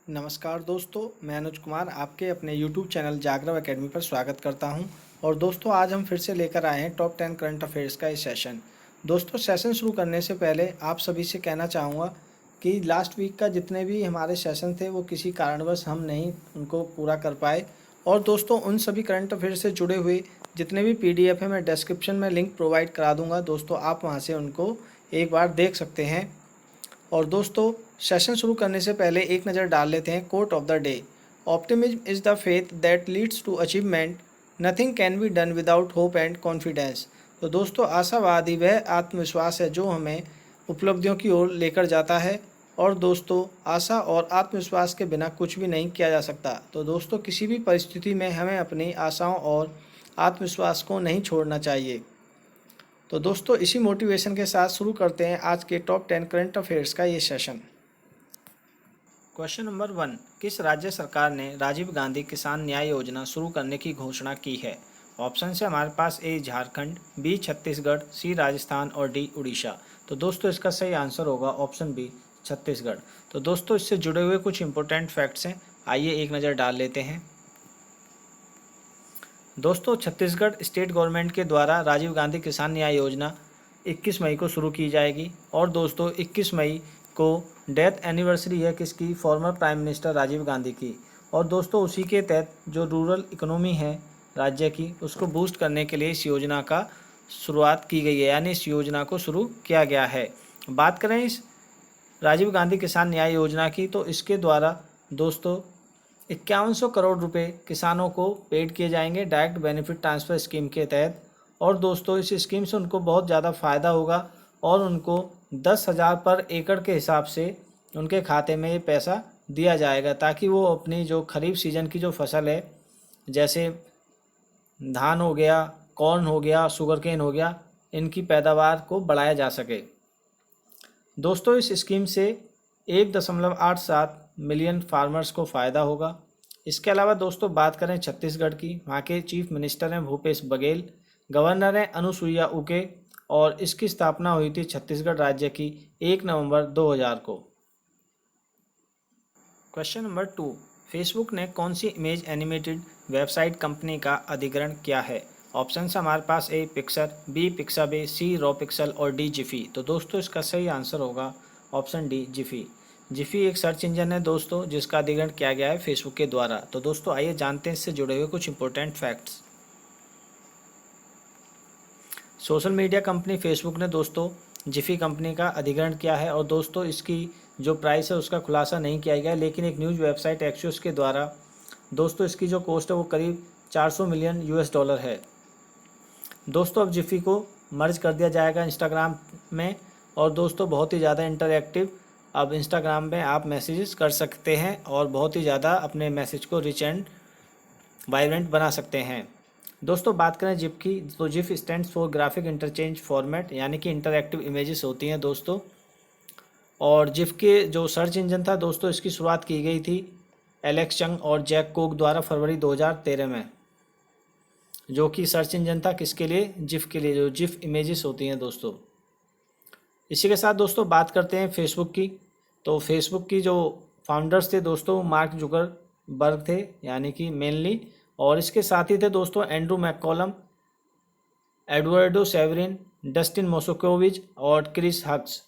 नमस्कार दोस्तों, मैं अनुज कुमार आपके अपने YouTube चैनल जागरव एकेडमी पर स्वागत करता हूं। और दोस्तों, आज हम फिर से लेकर आए हैं टॉप 10 करंट अफेयर्स का ये सेशन। दोस्तों, सेशन शुरू करने से पहले आप सभी से कहना चाहूँगा कि लास्ट वीक का जितने भी हमारे सेशन थे वो किसी कारणवश हम नहीं उनको पूरा कर पाए। और दोस्तों, उन सभी करंट अफेयर से जुड़े हुए जितने भी PDF है मैं डिस्क्रिप्शन में लिंक प्रोवाइड करा दूँगा। दोस्तों, आप वहाँ से उनको एक बार देख सकते हैं। और दोस्तों, सेशन शुरू करने से पहले एक नज़र डाल लेते हैं quote of the day. Optimism is the faith that leads to achievement, nothing can be done without hope and confidence. तो दोस्तों, आशावादी वह आत्मविश्वास है जो हमें उपलब्धियों की ओर लेकर जाता है। और दोस्तों, आशा और आत्मविश्वास के बिना कुछ भी नहीं किया जा सकता। तो दोस्तों, किसी भी परिस्थिति में हमें अपनी आशाओं और आत्मविश्वास को नहीं छोड़ना चाहिए। तो दोस्तों, इसी मोटिवेशन के साथ शुरू करते हैं आज के टॉप 10 करंट अफेयर्स का ये सेशन। क्वेश्चन नंबर 1, किस राज्य सरकार ने राजीव गांधी किसान न्याय योजना शुरू करने की घोषणा की है? ऑप्शन से हमारे पास ए झारखंड, बी छत्तीसगढ़, सी राजस्थान और डी उड़ीसा। तो दोस्तों, इसका सही आंसर होगा ऑप्शन बी छत्तीसगढ़। तो दोस्तों, इससे जुड़े हुए कुछ इंपॉर्टेंट फैक्ट्स हैं, आइए एक नज़र डाल लेते हैं। दोस्तों, छत्तीसगढ़ स्टेट गवर्नमेंट के द्वारा राजीव गांधी किसान न्याय योजना 21 मई को शुरू की जाएगी। और दोस्तों, 21 मई को डेथ एनिवर्सरी है किसकी? Former prime minister Rajiv Gandhi की। और दोस्तों, उसी के तहत जो रूरल इकोनॉमी है राज्य की, उसको बूस्ट करने के लिए इस योजना का शुरुआत की गई है, यानी इस योजना को शुरू किया गया है। बात करें इस राजीव गांधी किसान न्याय योजना की, तो इसके द्वारा दोस्तों 5100 करोड़ रुपए किसानों को पेड किए जाएंगे डायरेक्ट बेनिफिट ट्रांसफ़र स्कीम के तहत। और दोस्तों, इस स्कीम से उनको बहुत ज़्यादा फ़ायदा होगा और उनको 10,000 पर एकड़ के हिसाब से उनके खाते में ये पैसा दिया जाएगा, ताकि वो अपनी जो खरीफ सीजन की जो फसल है, जैसे धान हो गया, कॉर्न हो गया, शुगरकेन हो गया, इनकी पैदावार को बढ़ाया जा सके। दोस्तों, इस स्कीम से 1.87 मिलियन फार्मर्स को फ़ायदा होगा। इसके अलावा दोस्तों, बात करें छत्तीसगढ़ की, वहाँ के चीफ मिनिस्टर हैं भूपेश बघेल, गवर्नर हैं अनुसुईया उके, और इसकी स्थापना हुई थी छत्तीसगढ़ राज्य की 1 नवंबर 2000 को। क्वेश्चन नंबर 2, फेसबुक ने कौन सी इमेज एनिमेटेड वेबसाइट कंपनी का अधिग्रहण किया है? ऑप्शन है हमारे पास ए पिक्सर, बी पिक्साबे, सी रॉ पिक्सल और डी जिफी। तो दोस्तों, इसका सही आंसर होगा ऑप्शन डी जिफी। जिफी एक सर्च इंजन है दोस्तों, जिसका अधिग्रहण किया गया है फेसबुक के द्वारा। तो दोस्तों, आइए जानते हैं इससे जुड़े हुए कुछ important facts. Social media company Facebook ने दोस्तों जिफी कंपनी का अधिग्रहण किया है। और दोस्तों, इसकी जो प्राइस है उसका खुलासा नहीं किया गया, लेकिन एक न्यूज़ वेबसाइट एक्सियोस के द्वारा दोस्तों इसकी जो कॉस्ट है वो करीब 400 मिलियन US डॉलर है। दोस्तों, अब जिफी को मर्ज कर दिया जाएगा इंस्टाग्राम में। और दोस्तों, बहुत ही ज़्यादा इंटरैक्टिव अब इंस्टाग्राम में आप मैसेजेस कर सकते हैं और बहुत ही ज़्यादा अपने मैसेज को रिच एंड वाइब्रेंट बना सकते हैं। दोस्तों, बात करें जिफ की, तो GIF stands for graphic interchange format, यानी कि इंटरैक्टिव इमेजेस होती हैं दोस्तों। और जिफ के जो सर्च इंजन था दोस्तों, इसकी शुरुआत की गई थी एलेक्स चंग और जैक कोक द्वारा फरवरी 2013 में, जो कि सर्च इंजन था किसके लिए? जिफ के लिए, जो जिफ इमेजेस होती हैं दोस्तों। इसी के साथ दोस्तों बात करते हैं फेसबुक की। तो फेसबुक की जो फाउंडर्स थे दोस्तों, मार्क जुकरबर्ग थे, यानी कि मेनली। और इसके साथ ही थे दोस्तों Andrew McCallum, Eduardo Saverin, Dustin Moskovitz और क्रिस हक्स।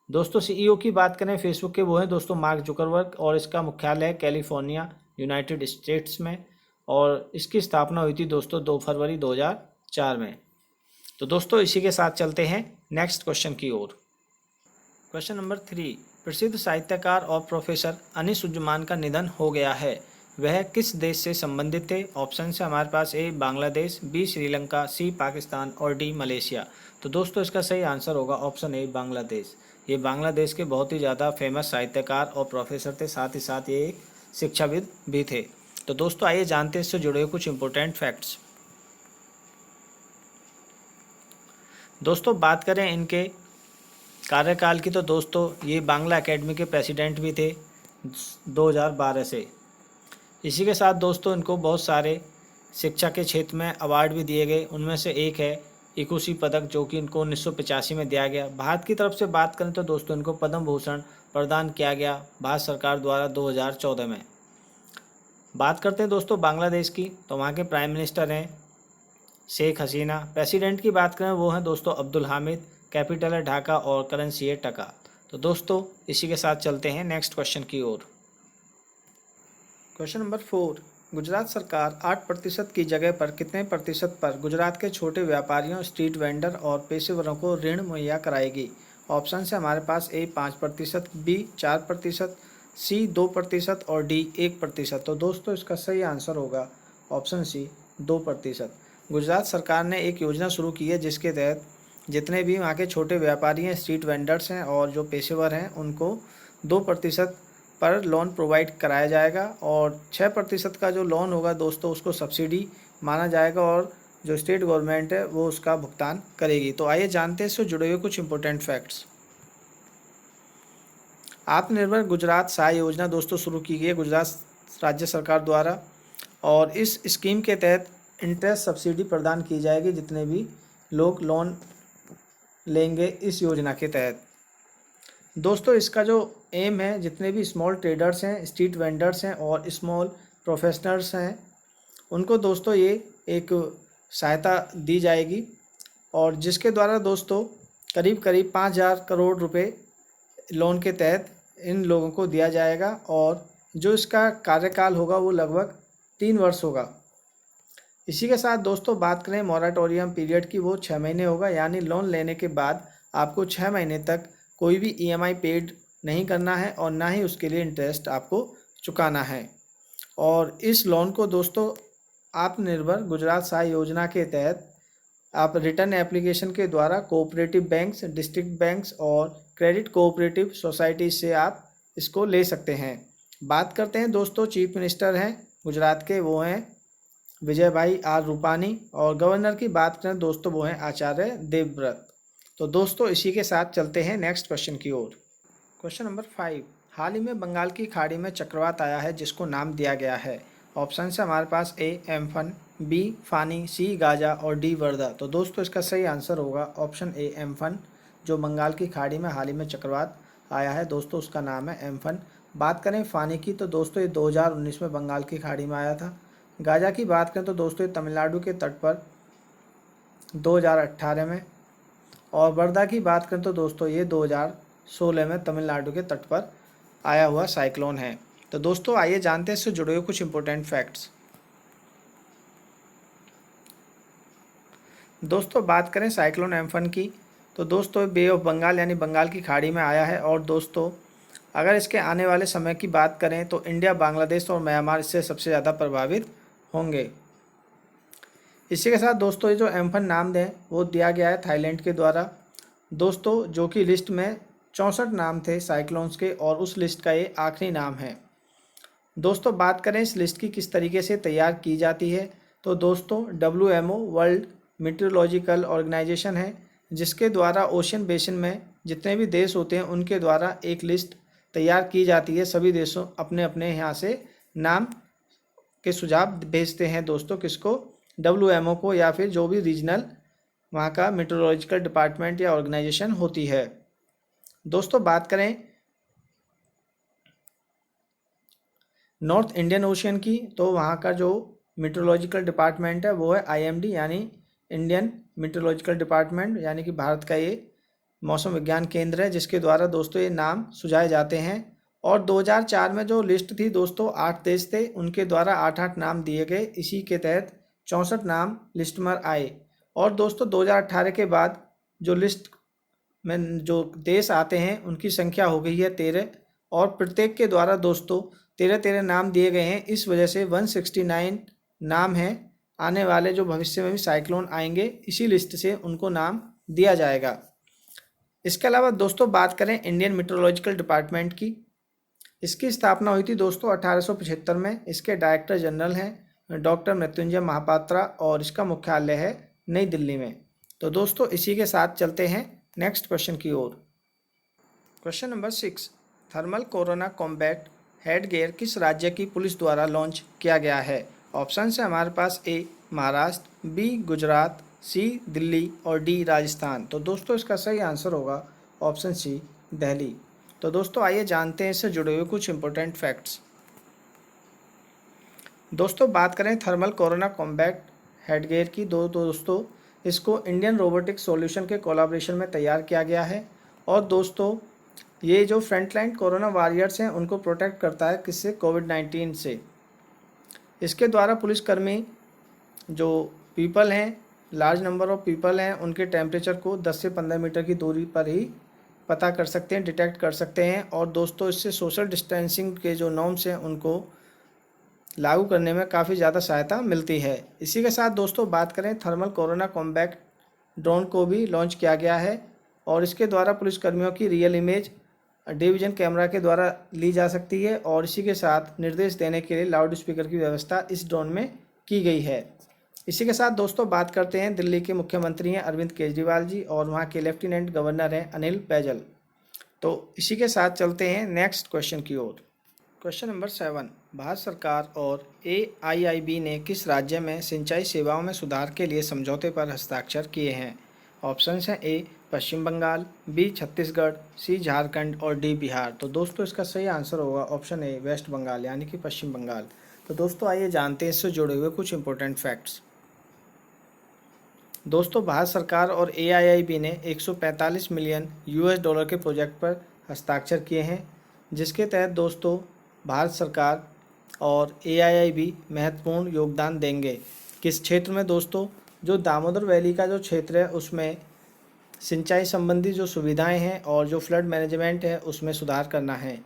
दोस्तों, CEO की बात करें फेसबुक के, वो हैं दोस्तों मार्क जुकरबर्ग, और इसका मुख्यालय है कैलिफोर्निया, यूनाइटेड स्टेट्स में। और इसकी स्थापना हुई थी दोस्तों 2 फरवरी 2004 में। तो दोस्तों, इसी के साथ चलते हैं नेक्स्ट क्वेश्चन की ओर। क्वेश्चन नंबर 3, प्रसिद्ध साहित्यकार और प्रोफेसर अनीसुज्जमान का निधन हो गया है, वह किस देश से संबंधित थे? ऑप्शन है हमारे पास ए बांग्लादेश, बी श्रीलंका, सी पाकिस्तान और डी मलेशिया। तो दोस्तों, इसका सही आंसर होगा ऑप्शन ए बांग्लादेश। ये बांग्लादेश के बहुत ही ज़्यादा फेमस साहित्यकार और प्रोफेसर थे, साथ ही साथ ये एक शिक्षाविद भी थे। तो दोस्तों, आइए जानते हैं इससे जुड़े हुए कुछ इंपॉर्टेंट फैक्ट्स। दोस्तों, बात करें इनके कार्यकाल की, तो दोस्तों ये बांग्ला एकेडमी के प्रेसिडेंट भी थे 2012 से। इसी के साथ दोस्तों इनको बहुत सारे शिक्षा के क्षेत्र में अवार्ड भी दिए गए, उनमें से एक है इकुशी पदक जो कि इनको 1985 में दिया गया। भारत की तरफ से बात करें तो दोस्तों इनको पद्म भूषण प्रदान किया गया भारत सरकार द्वारा 2014 में। बात करते हैं दोस्तों बांग्लादेश की, तो वहाँ के प्राइम मिनिस्टर हैं शेख हसीना। प्रेसिडेंट की बात करें वो हैं दोस्तों अब्दुल हामिद। कैपिटल है ढाका और करेंसी है टका। तो दोस्तों इसी के साथ चलते हैं नेक्स्ट क्वेश्चन की ओर। क्वेश्चन नंबर 4, गुजरात सरकार 8% की जगह पर कितने प्रतिशत पर गुजरात के छोटे व्यापारियों, स्ट्रीट वेंडर और पेशेवरों को ऋण मुहैया कराएगी? ऑप्शन है हमारे पास ए 5%, बी 4%, सी 2% और डी 1%। तो दोस्तों इसका सही आंसर होगा ऑप्शन सी 2%। गुजरात सरकार ने एक योजना शुरू की है जिसके तहत जितने भी वहाँ के छोटे व्यापारी हैं, स्ट्रीट वेंडर्स हैं और जो पेशेवर हैं उनको 2% पर लोन प्रोवाइड कराया जाएगा और 6% का जो लोन होगा दोस्तों उसको सब्सिडी माना जाएगा और जो स्टेट गवर्नमेंट है वो उसका भुगतान करेगी। तो आइए जानते हैं इससे जुड़े हुए कुछ इंपॉर्टेंट फैक्ट्स। आत्मनिर्भर गुजरात सहाय योजना दोस्तों शुरू की गई है गुजरात राज्य सरकार द्वारा और इस स्कीम के तहत इंटरेस्ट सब्सिडी प्रदान की जाएगी जितने भी लोग लोन लेंगे इस योजना के तहत। दोस्तों इसका जो एम है जितने भी स्मॉल ट्रेडर्स हैं, स्ट्रीट वेंडर्स हैं और स्मॉल प्रोफेशनल्स हैं उनको दोस्तों ये एक सहायता दी जाएगी और जिसके द्वारा दोस्तों करीब 5,000 करोड़ रुपए लोन के तहत इन लोगों को दिया जाएगा और जो इसका कार्यकाल होगा वो लगभग 3 वर्ष होगा। इसी के साथ दोस्तों बात करें मॉरेटोरियम पीरियड की, वो 6 महीने होगा, यानी लोन लेने के बाद आपको 6 महीने तक कोई भी EMI पेड नहीं करना है और ना ही उसके लिए इंटरेस्ट आपको चुकाना है। और इस लोन को दोस्तों आत्मनिर्भर गुजरात सहाय योजना के तहत आप रिटर्न एप्लीकेशन के द्वारा कोऑपरेटिव बैंक्स, डिस्ट्रिक्ट बैंक्स और क्रेडिट कोऑपरेटिव सोसाइटी से आप इसको ले सकते हैं। बात करते हैं दोस्तों चीफ मिनिस्टर हैं गुजरात के, वो हैं विजय भाई आर रूपानी और गवर्नर की बात करें दोस्तों वो हैं आचार्य देवव्रत। तो दोस्तों इसी के साथ चलते हैं नेक्स्ट क्वेश्चन की ओर। क्वेश्चन नंबर 5, हाल ही में बंगाल की खाड़ी में चक्रवात आया है जिसको नाम दिया गया है। ऑप्शन है हमारे पास ए एम्फन, बी फानी, सी गाजा और डी वर्धा। तो दोस्तों इसका सही आंसर होगा ऑप्शन ए एम्फन। जो बंगाल की खाड़ी में हाल ही में चक्रवात आया है दोस्तों उसका नाम है एम्फन। बात करें फानी की तो दोस्तों ये 2019 में बंगाल की खाड़ी में आया था। गाजा की बात करें तो दोस्तों ये तमिलनाडु के तट पर 2018 में और वर्धा की बात करें तो दोस्तों ये 2016 में तमिलनाडु के तट पर आया हुआ साइक्लोन है। तो दोस्तों आइए जानते हैं इससे जुड़े हुए कुछ इंपॉर्टेंट फैक्ट्स। दोस्तों बात करें साइक्लोन एम्फन की तो दोस्तों बे ऑफ बंगाल यानी बंगाल की खाड़ी में आया है और दोस्तों अगर इसके आने वाले समय की बात करें तो इंडिया, बांग्लादेश और म्यांमार इससे सबसे ज़्यादा प्रभावित होंगे। इसी के साथ दोस्तों ये जो एम्फन नाम दें वो दिया गया है थाईलैंड के द्वारा दोस्तों, जो कि लिस्ट में 64 नाम थे साइक्लोन्स के और उस लिस्ट का ये आखिरी नाम है। दोस्तों बात करें इस लिस्ट की किस तरीके से तैयार की जाती है तो दोस्तों WMO वर्ल्ड मीटरोलॉजिकल ऑर्गेनाइजेशन है जिसके द्वारा ओशन बेसिन में जितने भी देश होते हैं उनके द्वारा एक लिस्ट तैयार की जाती है। सभी देशों अपने अपने यहाँ से नाम के सुझाव भेजते हैं दोस्तों किसको, WMO को या फिर जो भी रीजनल वहाँ का मीटरोलॉजिकल डिपार्टमेंट या ऑर्गेनाइजेशन होती है। दोस्तों बात करें नॉर्थ इंडियन ओशियन की तो वहाँ का जो मीटरोलॉजिकल डिपार्टमेंट है वो है IMD यानी इंडियन मीटरोलॉजिकल डिपार्टमेंट, यानी कि भारत का ये मौसम विज्ञान केंद्र है जिसके द्वारा दोस्तों ये नाम सुझाए जाते हैं। और 2004 में जो लिस्ट थी दोस्तों 8 देश थे उनके द्वारा 8-8 नाम दिए गए, इसी के तहत 64 नाम लिस्ट में आए। और दोस्तों 2018 के बाद जो लिस्ट में जो देश आते हैं उनकी संख्या हो गई है 13 और प्रत्येक के द्वारा दोस्तों 13-13 नाम दिए गए हैं। इस वजह से 169 नाम हैं आने वाले जो भविष्य में भी साइक्लोन आएंगे इसी लिस्ट से उनको नाम दिया जाएगा। इसके अलावा दोस्तों बात करें इंडियन मीटरोलॉजिकल डिपार्टमेंट की, इसकी स्थापना हुई थी दोस्तों 1875 में। इसके डायरेक्टर जनरल हैं डॉक्टर मृत्युंजय महापात्रा और इसका मुख्यालय है नई दिल्ली में। तो दोस्तों इसी के साथ चलते हैं नेक्स्ट क्वेश्चन की ओर। Question number 6, thermal corona combat headgear किस राज्य की पुलिस द्वारा लॉन्च किया गया है? ऑप्शन है हमारे पास ए महाराष्ट्र, बी गुजरात, सी दिल्ली और डी राजस्थान। तो दोस्तों इसका सही आंसर होगा ऑप्शन सी दिल्ली। तो दोस्तों आइए जानते हैं इससे जुड़े हुए कुछ इंपॉर्टेंट फैक्ट्स। दोस्तों बात करें थर्मल कोरोना कॉम्बैट हेडगेयर की, दोस्तों इसको इंडियन रोबोटिक सॉल्यूशन के कोलैबोरेशन में तैयार किया गया है। और दोस्तों ये जो फ्रंटलाइन कोरोना वॉरियर्स हैं उनको प्रोटेक्ट करता है किससे, कोविड-19 से। इसके द्वारा पुलिसकर्मी जो पीपल हैं, लार्ज नंबर ऑफ पीपल हैं, उनके टेम्परेचर को 10 से 15 मीटर की दूरी पर ही पता कर सकते हैं, डिटेक्ट कर सकते हैं। और दोस्तों इससे सोशल डिस्टेंसिंग के जो नॉर्म्स हैं उनको लागू करने में काफ़ी ज़्यादा सहायता मिलती है। इसी के साथ दोस्तों बात करें थर्मल कोरोना कॉम्बैट ड्रोन को भी लॉन्च किया गया है और इसके द्वारा पुलिसकर्मियों की रियल इमेज डिवीजन कैमरा के द्वारा ली जा सकती है। और इसी के साथ निर्देश देने के लिए लाउड स्पीकर की व्यवस्था इस ड्रोन में की गई है। इसी के साथ दोस्तों बात करते हैं दिल्ली के मुख्यमंत्री हैं अरविंद केजरीवाल जी और वहाँ के लेफ्टिनेंट गवर्नर हैं अनिल बैजल। तो इसी के साथ चलते हैं नेक्स्ट क्वेश्चन की ओर। क्वेश्चन नंबर 7, भारत सरकार और AIIB ने किस राज्य में सिंचाई सेवाओं में सुधार के लिए समझौते पर हस्ताक्षर किए हैं? ऑप्शंस हैं ए पश्चिम बंगाल, बी छत्तीसगढ़, सी झारखंड और डी बिहार। तो दोस्तों इसका सही आंसर होगा ऑप्शन ए वेस्ट बंगाल यानी कि पश्चिम बंगाल। तो दोस्तों आइए जानते हैं इससे जुड़े हुए कुछ इंपॉर्टेंट फैक्ट्स। दोस्तों भारत सरकार और AIIB ने 145 मिलियन $US के प्रोजेक्ट पर हस्ताक्षर किए हैं, जिसके तहत दोस्तों भारत सरकार और AIIB महत्वपूर्ण योगदान देंगे। किस क्षेत्र में दोस्तों? जो दामोदर वैली का जो क्षेत्र है उसमें सिंचाई संबंधी जो सुविधाएं हैं और जो फ्लड मैनेजमेंट है उसमें सुधार करना है।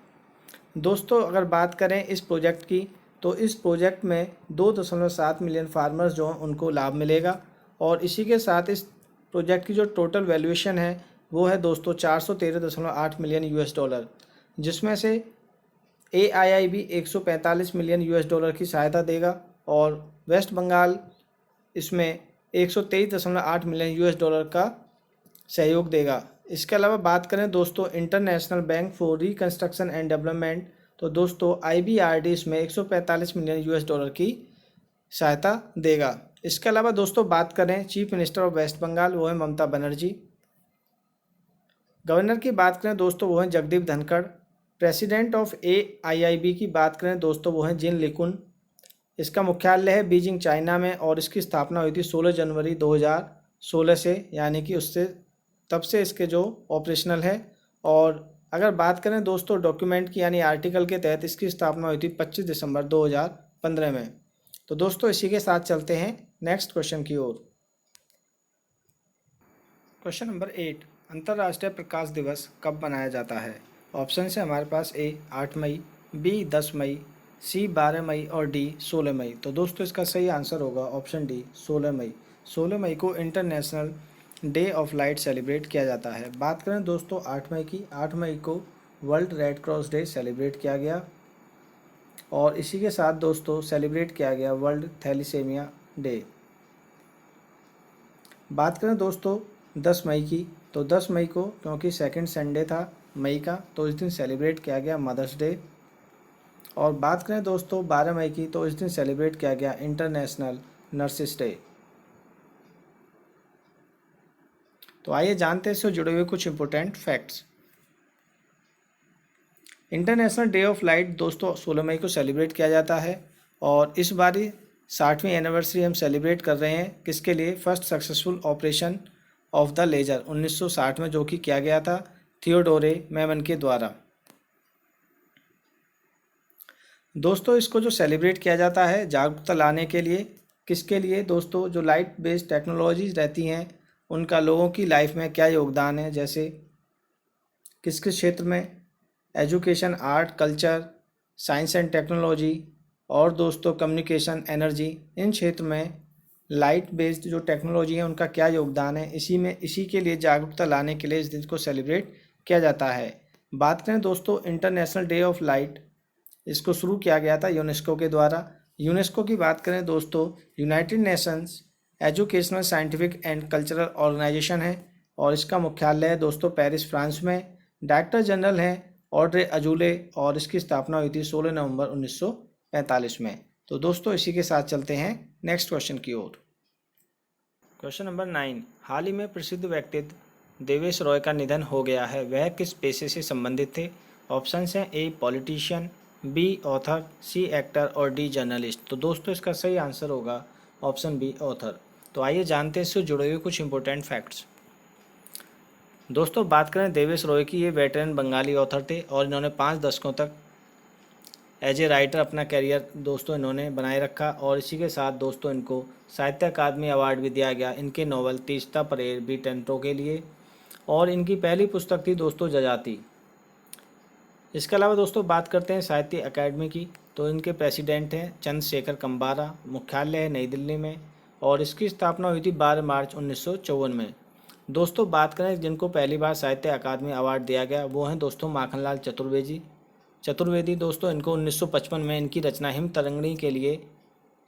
दोस्तों अगर बात करें इस प्रोजेक्ट की, तो इस प्रोजेक्ट में 2.7 मिलियन फार्मर्स जो हैं उनको लाभ मिलेगा। और इसी के साथ इस प्रोजेक्ट की जो टोटल वैल्यूएशन है वो है दोस्तों 413.8 मिलियन $, जिसमें से AIIB 145 मिलियन $, की सहायता देगा और वेस्ट बंगाल इसमें 123.8 मिलियन $, का सहयोग देगा। इसके अलावा बात करें दोस्तों international bank for reconstruction and development, तो दोस्तों IBRD इसमें 145 मिलियन $, की सहायता देगा। इसके अलावा दोस्तों बात करें chief minister of West Bengal, वो है ममता बनर्जी। गवर्नर की बात करें दोस्तों वो हैं Jagdeep Dhankhar. President of AIIB की बात करें दोस्तों वो हैं जिन लिकुन। इसका मुख्यालय है बीजिंग चाइना में और इसकी स्थापना हुई थी 16 जनवरी 2016 से, यानी कि उससे तब से इसके जो ऑपरेशनल है। और अगर बात करें दोस्तों डॉक्यूमेंट की यानी आर्टिकल के तहत इसकी स्थापना हुई थी 25 दिसंबर 2015 में। तो दोस्तों इसी के साथ चलते हैं नेक्स्ट क्वेश्चन की ओर। क्वेश्चन नंबर 8, अंतर्राष्ट्रीय प्रकाश दिवस कब मनाया जाता है? ऑप्शन है हमारे पास ए 8 मई, बी 10 मई, सी 12 मई और डी 16 मई। तो दोस्तों इसका सही आंसर होगा ऑप्शन डी 16 मई। 16 मई को international day of light celebrate किया जाता है। बात करें दोस्तों 8 मई की, 8 मई को world red cross day celebrate किया गया और इसी के साथ दोस्तों सेलिब्रेट किया गया वर्ल्ड थैलीसीमिया डे। बात करें दोस्तों 10 मई की, तो 10 मई को क्योंकि सेकंड संडे था मई का, तो इस दिन सेलिब्रेट किया गया मदर्स डे। और बात करें दोस्तों 12 मई की, तो इस दिन सेलिब्रेट किया गया इंटरनेशनल नर्सिस डे। तो आइए जानते हैं इससे जुड़े हुए कुछ important facts. International day of light दोस्तों 16 मई को सेलिब्रेट किया जाता है और इस बारी 60वीं एनिवर्सरी हम सेलिब्रेट कर रहे हैं किसके लिए? First successful operation of the laser 1960 में, जो कि किया गया था थियोडोरे मैमन के द्वारा। दोस्तों इसको जो सेलिब्रेट किया जाता है जागरूकता लाने के लिए, किसके लिए दोस्तों? जो लाइट बेस्ड टेक्नोलॉजीज रहती हैं उनका लोगों की लाइफ में क्या योगदान है, जैसे किस किस क्षेत्र में, education, art, culture, science and technology और दोस्तों कम्युनिकेशन, एनर्जी, इन क्षेत्र में लाइट बेस्ड जो टेक्नोलॉजी है उनका क्या योगदान है, इसी के लिए जागरूकता लाने के लिए इस दिन को सेलिब्रेट किया जाता है। बात करें दोस्तों इंटरनेशनल डे ऑफ लाइट, इसको शुरू किया गया था यूनेस्को के द्वारा। यूनेस्को की बात करें दोस्तों United Nations educational, scientific and cultural organization है और इसका मुख्यालय है दोस्तों पेरिस, फ्रांस में। डायरेक्टर जनरल हैं ऑड्रे अजूले और इसकी स्थापना हुई थी 16 नवंबर 1945 में। तो दोस्तों इसी के साथ चलते हैं नेक्स्ट क्वेश्चन की ओर। क्वेश्चन नंबर 9, हाल ही में प्रसिद्ध व्यक्तित्व देवेश रॉय का निधन हो गया है, वह किस पेशे से संबंधित थे? ऑप्शंस हैं A politician, B author, C actor और डी जर्नलिस्ट। तो दोस्तों इसका सही आंसर होगा ऑप्शन बी ऑथर। तो आइए जानते हैं इससे जुड़े हुए कुछ इंपॉर्टेंट फैक्ट्स। दोस्तों बात करें देवेश रॉय की, ये वेटरन बंगाली ऑथर थे और इन्होंने 5 दशकों तक एज ए राइटर अपना करियर दोस्तों इन्होंने बनाए रखा और इसी के साथ दोस्तों इनको साहित्य अकादमी अवार्ड भी दिया गया इनके नॉवल तीस्ता परेड बी टेंटो के लिए। और इनकी पहली पुस्तक थी दोस्तों जजाति। इसके अलावा दोस्तों बात करते हैं साहित्य अकादमी की, तो इनके प्रेसिडेंट हैं चंद्रशेखर कंबारा, मुख्यालय है नई दिल्ली में और इसकी स्थापना हुई थी 12 मार्च 1954 में। दोस्तों बात करें जिनको पहली बार साहित्य अकादमी अवार्ड दिया गया वो हैं दोस्तों माखनलाल चतुर्वेदी। दोस्तों इनको 1955 में इनकी रचना हिम तरंगिणी के लिए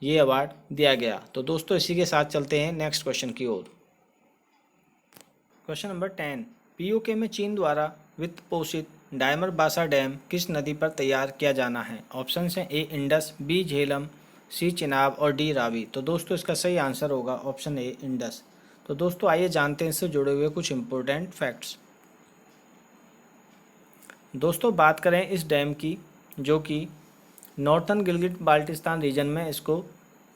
ये अवार्ड दिया गया। तो दोस्तों इसी के साथ चलते हैं नेक्स्ट क्वेश्चन की ओर। क्वेश्चन नंबर 10, पीओके में चीन द्वारा वित्त पोषित डायमर बासा डैम किस नदी पर तैयार किया जाना है? ऑप्शन हैं ए इंडस, बी झेलम, सी चिनाब और डी रावी। तो दोस्तों इसका सही आंसर होगा ऑप्शन ए इंडस। तो दोस्तों आइए जानते हैं इससे जुड़े हुए कुछ इंपॉर्टेंट फैक्ट्स। दोस्तों बात करें इस डैम की, जो कि नॉर्थन गिलगिट बाल्टिस्तान रीजन में इसको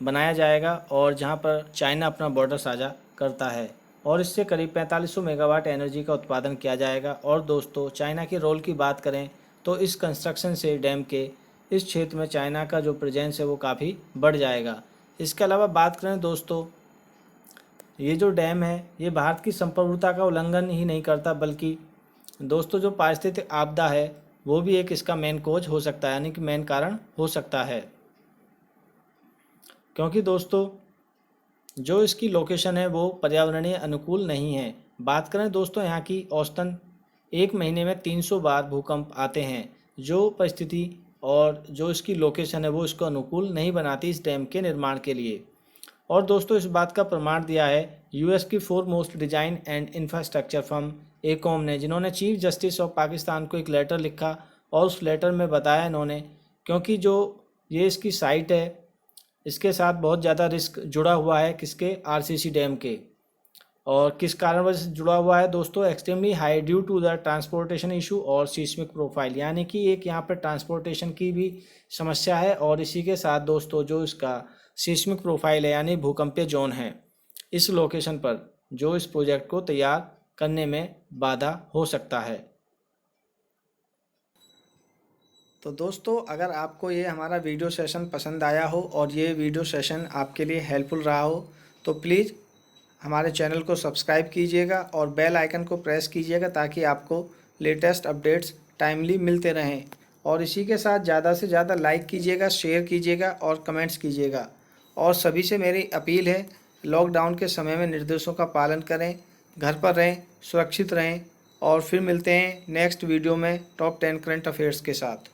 बनाया जाएगा और जहां पर चाइना अपना बॉर्डर साझा करता है और इससे करीब 4500 मेगावाट एनर्जी का उत्पादन किया जाएगा। और दोस्तों चाइना के रोल की बात करें तो इस कंस्ट्रक्शन से डैम के इस क्षेत्र में चाइना का जो प्रेजेंस है वो काफ़ी बढ़ जाएगा। इसके अलावा बात करें दोस्तों, ये जो डैम है ये भारत की संप्रभुता का उल्लंघन ही नहीं करता, बल्कि दोस्तों जो पारिस्थितिक आपदा है वो भी एक इसका मेन कोज हो सकता है, यानी कि मेन कारण हो सकता है। क्योंकि दोस्तों जो इसकी लोकेशन है वो पर्यावरणीय अनुकूल नहीं है। बात करें दोस्तों यहाँ की औसतन एक महीने में 300 बार भूकंप आते हैं, जो परिस्थिति और जो इसकी लोकेशन है वो इसको अनुकूल नहीं बनाती इस डैम के निर्माण के लिए। और दोस्तों इस बात का प्रमाण दिया है यूएस की foremost design and infrastructure firm AECOM ने, जिन्होंने चीफ जस्टिस ऑफ पाकिस्तान को एक लेटर लिखा और उस लेटर में बताया इन्होंने, क्योंकि जो ये इसकी साइट है इसके साथ बहुत ज़्यादा रिस्क जुड़ा हुआ है किसके, आरसीसी डैम के। और किस कारणवश जुड़ा हुआ है दोस्तों, extremely high due to the transportation issue और सीस्मिक प्रोफाइल, यानी कि एक यहाँ पर ट्रांसपोर्टेशन की भी समस्या है और इसी के साथ दोस्तों जो इसका सीस्मिक प्रोफाइल है यानी भूकंपीय जोन है, इस लोकेशन पर जो इस प्रोजेक्ट को तैयार करने में बाधा हो सकता है। तो दोस्तों अगर आपको ये हमारा वीडियो सेशन पसंद आया हो और ये वीडियो सेशन आपके लिए हेल्पफुल रहा हो तो प्लीज़ हमारे चैनल को सब्सक्राइब कीजिएगा और बेल आइकन को प्रेस कीजिएगा ताकि आपको लेटेस्ट अपडेट्स टाइमली मिलते रहें। और इसी के साथ ज़्यादा से ज़्यादा लाइक कीजिएगा, शेयर कीजिएगा और कमेंट्स कीजिएगा। और सभी से मेरी अपील है लॉकडाउन के समय में निर्देशों का पालन करें, घर पर रहें, सुरक्षित रहें और फिर मिलते हैं नेक्स्ट वीडियो में टॉप 10 करंट अफेयर्स के साथ।